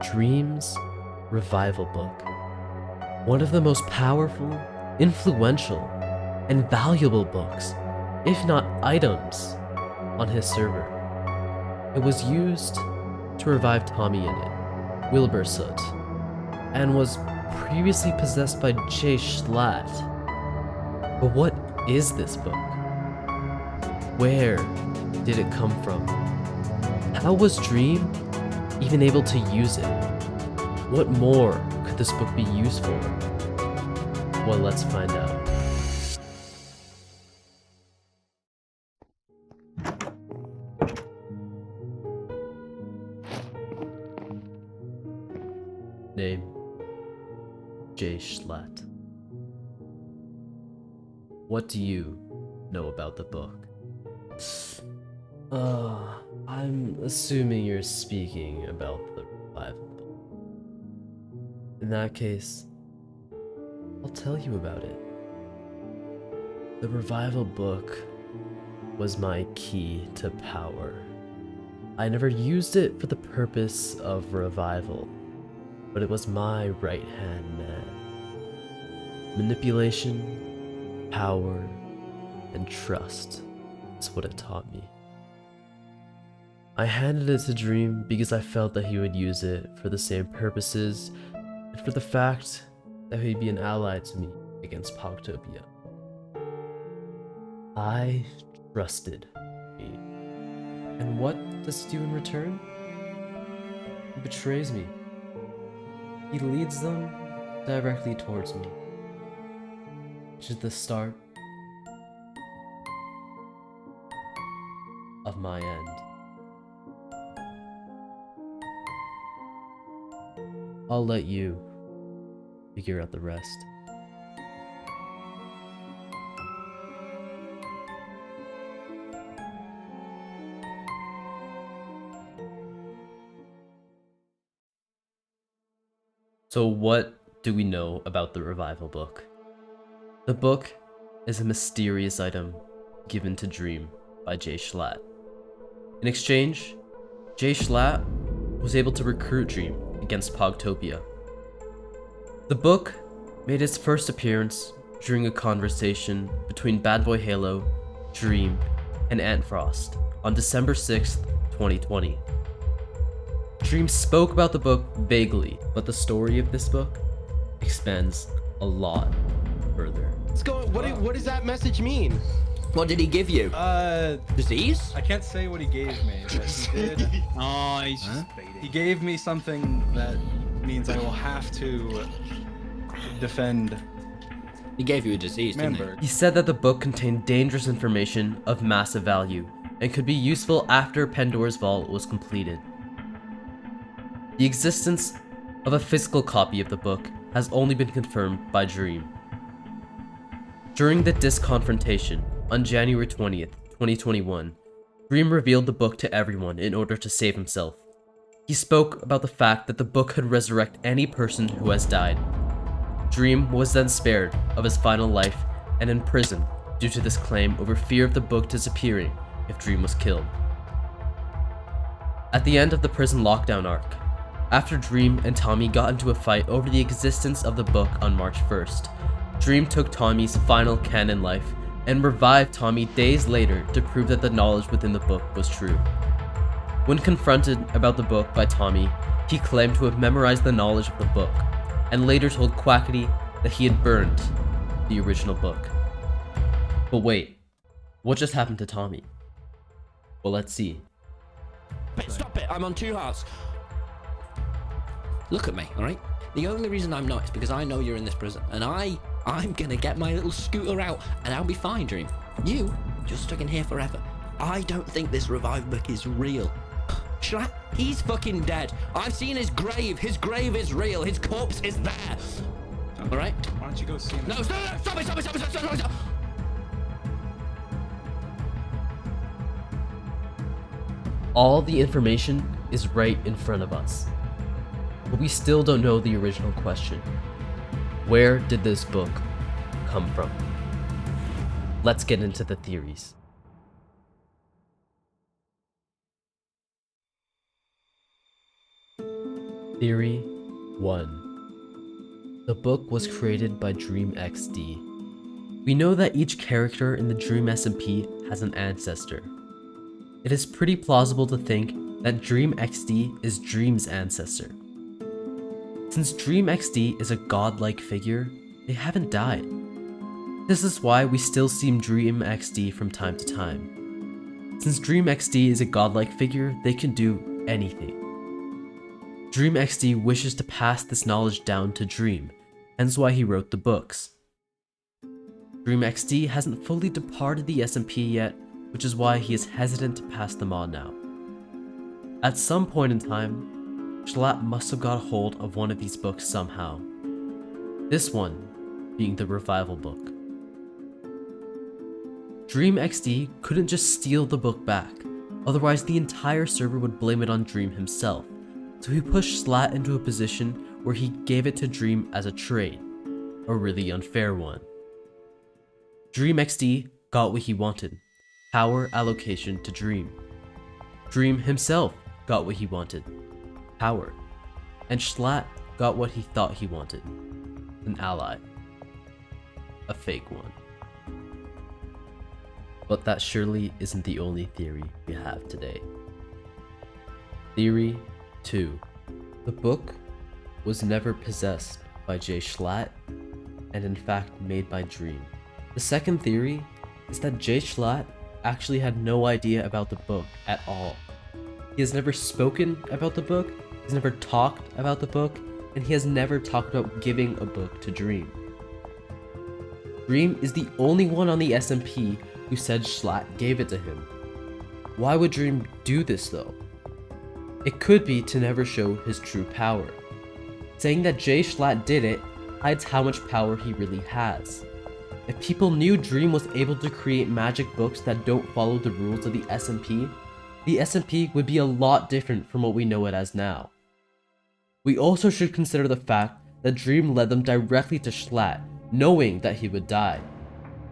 Dream's Revival Book. One of the most powerful, influential, and valuable books, if not items, on his server. It was used to revive Tommy in it, Wilbur soot, and was previously possessed by Jay Schlatt. But what is this book? Where did it come from? How was Dream even able to use it? What more could this book be used for? Well, let's find out. Name: Jay Schlatt. What do you know about the book? I'm assuming you're speaking about the revival book. In that case, I'll tell you about it. The revival book was my key to power. I never used it for the purpose of revival, but it was my right-hand man. Manipulation, power, and trust is what it taught me. I handed it to Dream because I felt that he would use it for the same purposes and for the fact that he'd be an ally to me against Pogtopia. I trusted me. And what does he do in return? He betrays me. He leads them directly towards me, which is the start of my end. I'll let you figure out the rest. So what do we know about the revival book? The book is a mysterious item given to Dream by Jay Schlatt. In exchange, Jay Schlatt was able to recruit Dream against Pogtopia. The book made its first appearance during a conversation between Bad Boy Halo, Dream, and Antfrost on December 6th, 2020. Dream spoke about the book vaguely, but the story of this book expands a lot further. What does that message mean? What did he give you? Disease? I can't say what he gave me, but he did. Oh, he's just baiting. He gave me something that means I will have to defend He gave you a disease, didn't he? Manberg. He said that the book contained dangerous information of massive value and could be useful after Pandora's Vault was completed. The existence of a physical copy of the book has only been confirmed by Dream. During the disc confrontation on January 20th, 2021, Dream revealed the book to everyone in order to save himself. He spoke about the fact that the book could resurrect any person who has died. Dream was then spared of his final life and imprisoned due to this claim over fear of the book disappearing if Dream was killed. At the end of the prison lockdown arc, after Dream and Tommy got into a fight over the existence of the book on March 1st, Dream took Tommy's final canon life and revived Tommy days later to prove that the knowledge within the book was true. When confronted about the book by Tommy, he claimed to have memorized the knowledge of the book, and later told Quackity that he had burned the original book. But wait, what just happened to Tommy? Well, let's see. Wait, stop it! I'm on 2 hearts. Look at me, alright? The only reason I'm not is because I know you're in this prison, and I'm gonna get my little scooter out, and I'll be fine, Dream. You, just stuck in here forever. I don't think this revive book is real. Schlatt, he's fucking dead. I've seen his grave. His grave is real. His corpse is there. Alright? Why don't you go see him? No, stop it! All the information is right in front of us. But we still don't know the original question. Where did this book come from? Let's get into the theories. Theory 1. The book was created by Dream XD. We know that each character in the Dream SMP has an ancestor. It is pretty plausible to think that Dream XD is Dream's ancestor. Since Dream XD is a godlike figure, they haven't died. This is why we still see Dream XD from time to time. Since Dream XD is a godlike figure, they can do anything. Dream XD wishes to pass this knowledge down to Dream, hence why he wrote the books. Dream XD hasn't fully departed the SMP yet, which is why he is hesitant to pass them on now. At some point in time, Schlatt must have got a hold of one of these books somehow. This one being the revival book. Dream XD couldn't just steal the book back, otherwise the entire server would blame it on Dream himself, so he pushed Schlatt into a position where he gave it to Dream as a trade, a really unfair one. Dream XD got what he wanted, power allocation to Dream. Dream himself got what he wanted, power, and Schlatt got what he thought he wanted, an ally. A fake one. But that surely isn't the only theory we have today. Theory 2. The book was never possessed by Jay Schlatt, and in fact made by Dream. The second theory is that Jay Schlatt actually had no idea about the book at all. He has never spoken about the book, he's never talked about the book, and he has never talked about giving a book to Dream. Dream is the only one on the SMP who said Schlatt gave it to him. Why would Dream do this though? It could be to never show his true power. Saying that Jay Schlatt did it hides how much power he really has. If people knew Dream was able to create magic books that don't follow the rules of the SMP would be a lot different from what we know it as now. We also should consider the fact that Dream led them directly to Schlatt, knowing that he would die.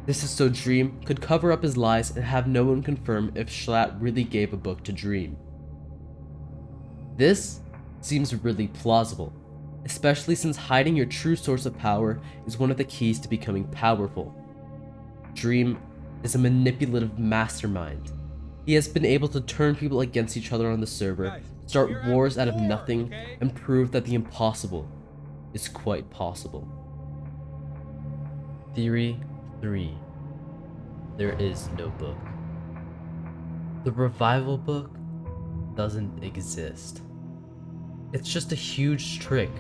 This is so Dream could cover up his lies and have no one confirm if Schlatt really gave a book to Dream. This seems really plausible, especially since hiding your true source of power is one of the keys to becoming powerful. Dream is a manipulative mastermind. He has been able to turn people against each other on the server, start wars out of nothing, and prove that the impossible is quite possible. Theory 3. There is no book. The revival book doesn't exist. It's just a huge trick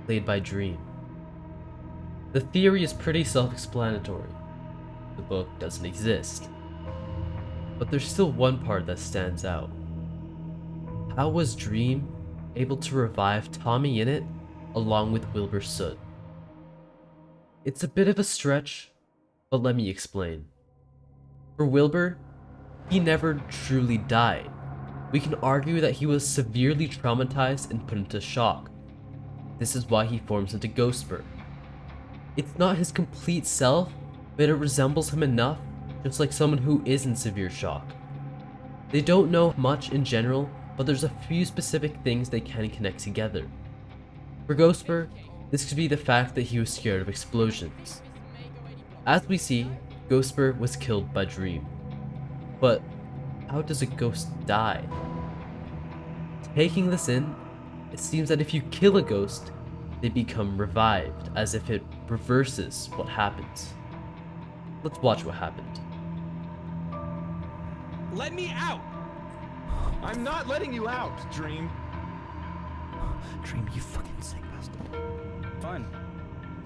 played by Dream. The theory is pretty self-explanatory. The book doesn't exist. But there's still one part that stands out. How was Dream able to revive Tommy Innit along with Wilbur Soot? It's a bit of a stretch, but let me explain. For Wilbur, he never truly died. We can argue that he was severely traumatized and put into shock. This is why he forms into Ghostbur. It's not his complete self, but it resembles him enough, just like someone who is in severe shock. They don't know much in general, but there's a few specific things they can connect together. For Ghostbur, this could be the fact that he was scared of explosions. As we see, Ghostbur was killed by Dream. But how does a ghost die? Taking this in, it seems that if you kill a ghost, they become revived, as if it reverses what happens. Let's watch what happened. Let me out! I'm not letting you out, Dream. Dream, you fucking sick bastard. Fine.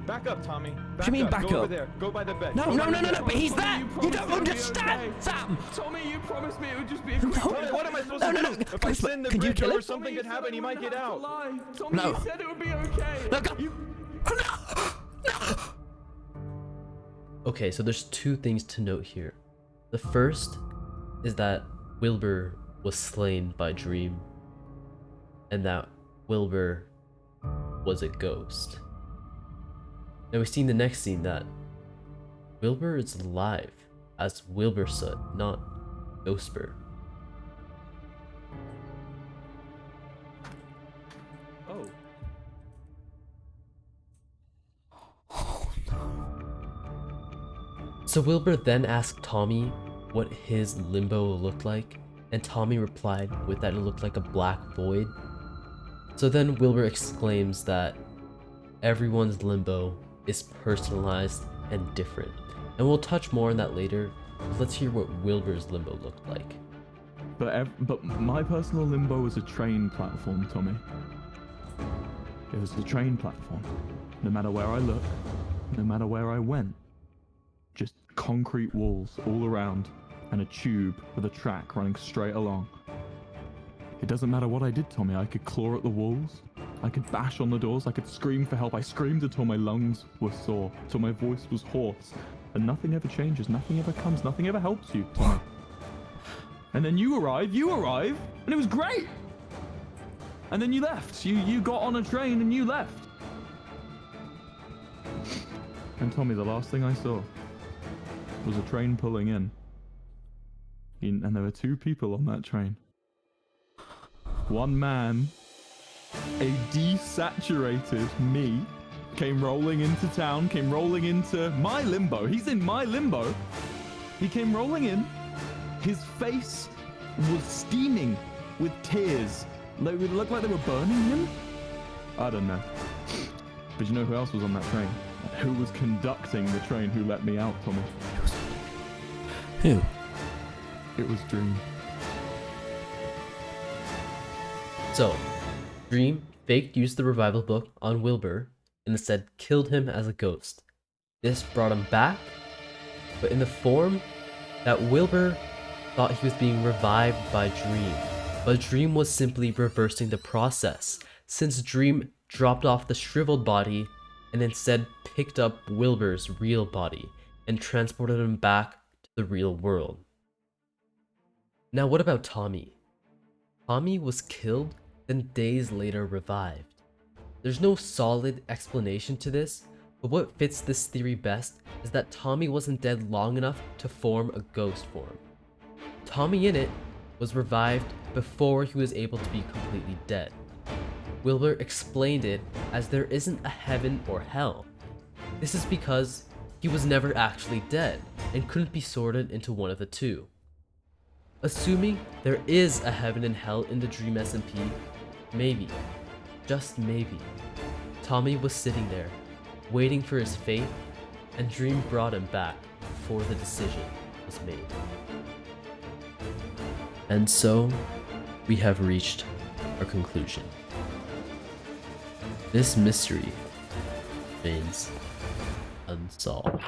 Back up, Tommy. What do you mean back Go up? over there. Go by the bed. No, Go no, by no, the no, bed. no, but he's Tommy, there! you You promised don't it would be understand, okay. Sam! Tommy, you promised me it would just be a quick Tommy, what am I supposed No, to no, do? no, If I Ghostbur, send the can you bridge kill over, him? something could happen, he might get out. Tommy, No. you said it would be okay. No, go. Okay, so there's two things to note here. The first is that Wilbur was slain by Dream, and that Wilbur was a ghost. Now we see in the next scene that Wilbur is alive as Wilbur Soot, not Ghostbur. Oh, So Wilbur then asked Tommy what his limbo looked like, and Tommy replied with that it looked like a black void. So then Wilbur exclaims that everyone's limbo is personalized and different. And we'll touch more on that later. Let's hear what Wilbur's limbo looked like. But my personal limbo was a train platform, Tommy. It was the train platform. No matter where I looked, no matter where I went, just concrete walls all around and a tube with a track running straight along. It doesn't matter what I did, Tommy. I could claw at the walls. I could bash on the doors. I could scream for help. I screamed until my lungs were sore, till my voice was hoarse. And nothing ever changes. Nothing ever comes. Nothing ever helps you, Tommy. And then you arrive, and it was great. And then you left. You got on a train and you left. And Tommy, the last thing I saw was a train pulling in. And there were 2 people on that train. One man, a desaturated me, came rolling into town, came rolling into my limbo. He's in my limbo. He came rolling in. His face was steaming with tears. It looked like they were burning him. I don't know. But you know who else was on that train? Who was conducting the train who let me out, Tommy? Who? It was Dream. So, Dream faked used the revival book on Wilbur and instead killed him as a ghost. This brought him back, but in the form that Wilbur thought he was being revived by Dream. But Dream was simply reversing the process, since Dream dropped off the shriveled body and instead picked up Wilbur's real body and transported him back to the real world. Now what about Tommy? Tommy was killed, then days later revived. There's no solid explanation to this, but what fits this theory best is that Tommy wasn't dead long enough to form a ghost form. Tommy in it was revived before he was able to be completely dead. Wilbur explained it as there isn't a heaven or hell. This is because he was never actually dead and couldn't be sorted into one of the two. Assuming there is a heaven and hell in the Dream SMP, maybe, just maybe, Tommy was sitting there, waiting for his fate, and Dream brought him back before the decision was made. And so, we have reached our conclusion. This mystery remains unsolved.